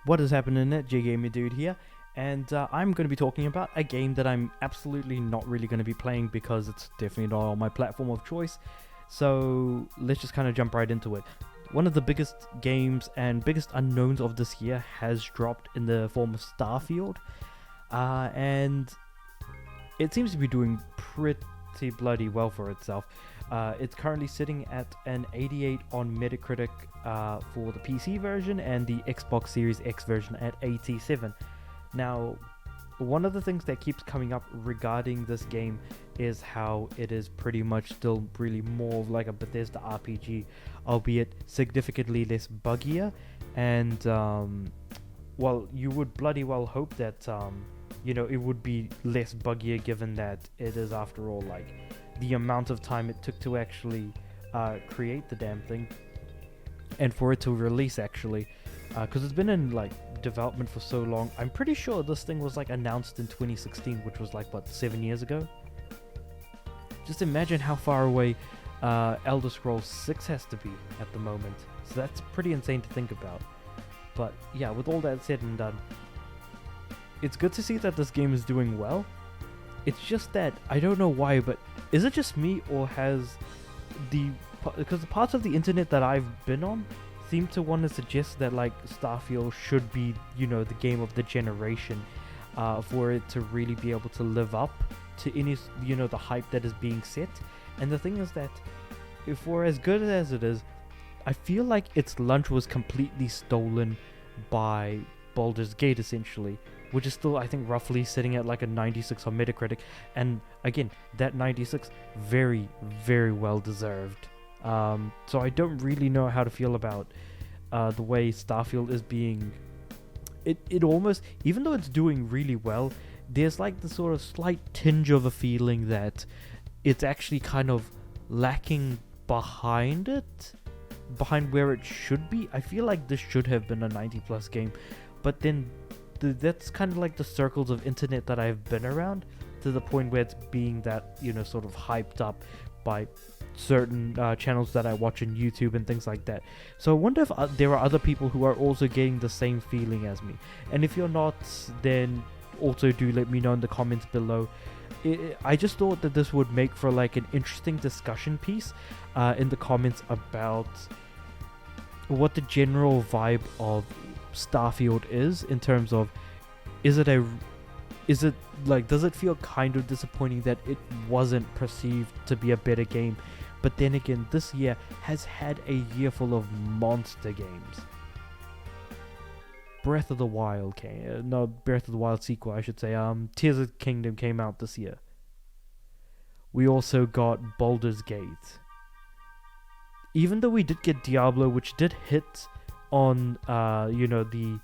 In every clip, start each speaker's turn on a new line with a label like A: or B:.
A: What is happening at Gamer Dude here, and I'm going to be talking about a game that I'm absolutely not really going to be playing because it's definitely not on my platform of choice. So let's just kind of jump right into it. One of the biggest games and biggest unknowns of this year has dropped in the form of Starfield, and it seems to be doing pretty bloody well for itself. It's currently sitting at an 88 on Metacritic for the PC version and the Xbox Series X version at 87. Now, one of the things that keeps coming up regarding this game is how it is pretty much still really more of like a Bethesda RPG, albeit significantly less buggier. And well, you would bloody well hope that it would be less buggier, given that it is, after all, like the amount of time it took to actually create the damn thing and for it to release, actually, because it's been in like development for so long. I'm pretty sure this thing was like announced in 2016, which was like what, 7 years ago. Just imagine how far away Elder Scrolls 6 has to be at the moment. So that's pretty insane to think about. But yeah, with all that said and done, it's good to see that this game is doing well. It's just that I don't know why, but is it just me, or has because the parts of the internet that I've been on seem to want to suggest that like Starfield should be, the game of the generation, for it to really be able to live up to any, the hype that is being set. And the thing is that, if for as good as it is, I feel like its lunch was completely stolen by Baldur's Gate, essentially, which is still, I think, roughly sitting at like a 96 on Metacritic. And again, that 96, very, very well deserved. So I don't really know how to feel about the way Starfield is being... It almost, even though it's doing really well, there's like the sort of slight tinge of a feeling that it's actually kind of lacking behind where it should be. I feel like this should have been a 90 plus game, but then that's kind of like the circles of internet that I've been around, to the point where it's being that, sort of hyped up by certain channels that I watch on YouTube and things like that. So I wonder if there are other people who are also getting the same feeling as me. And if you're not, then also do let me know in the comments below. I just thought that this would make for like an interesting discussion piece in the comments about what the general vibe of Starfield is, in terms of, does it feel kind of disappointing that it wasn't perceived to be a better game? But then again, this year has had a year full of monster games. Breath of the Wild Breath of the Wild sequel, I should say. Tears of the Kingdom came out this year. We also got Baldur's Gate. Even though we did get Diablo, which did hit on the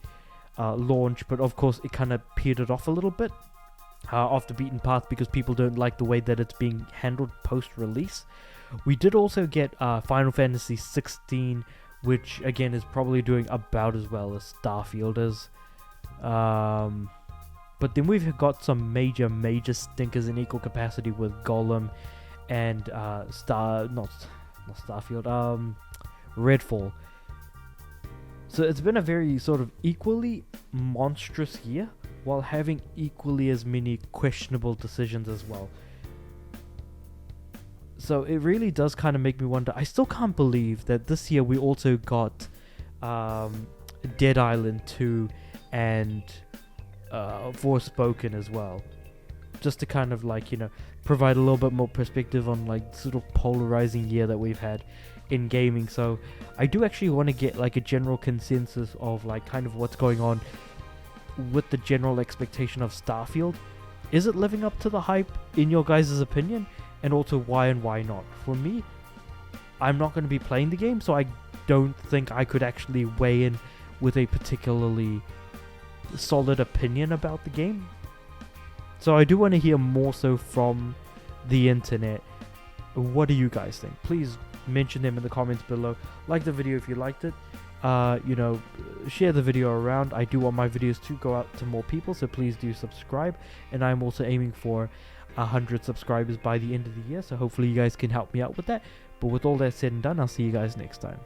A: launch, but of course it kind of petered off a little bit off the beaten path because people don't like the way that it's being handled post-release. We did also get Final Fantasy 16, which again is probably doing about as well as Starfield is. But then we've got some major stinkers in equal capacity with Golem and Redfall. So it's been a very sort of equally monstrous year, while having equally as many questionable decisions as well. So it really does kind of make me wonder. I still can't believe that this year we also got Dead Island 2 and Forspoken as well. Just to kind of like, provide a little bit more perspective on like sort of polarizing year that we've had in gaming. So I do actually want to get like a general consensus of like kind of what's going on with the general expectation of Starfield. Is it living up to the hype in your guys' opinion? And also why and why not? For me, I'm not going to be playing the game, so I don't think I could actually weigh in with a particularly solid opinion about the game. So I do want to hear more so from the internet. What do you guys think? Please mention them in the comments below. Like the video if you liked it. Share the video around. I do want my videos to go out to more people, so please do subscribe. And I'm also aiming for 100 subscribers by the end of the year, so hopefully you guys can help me out with that. But with all that said and done, I'll see you guys next time.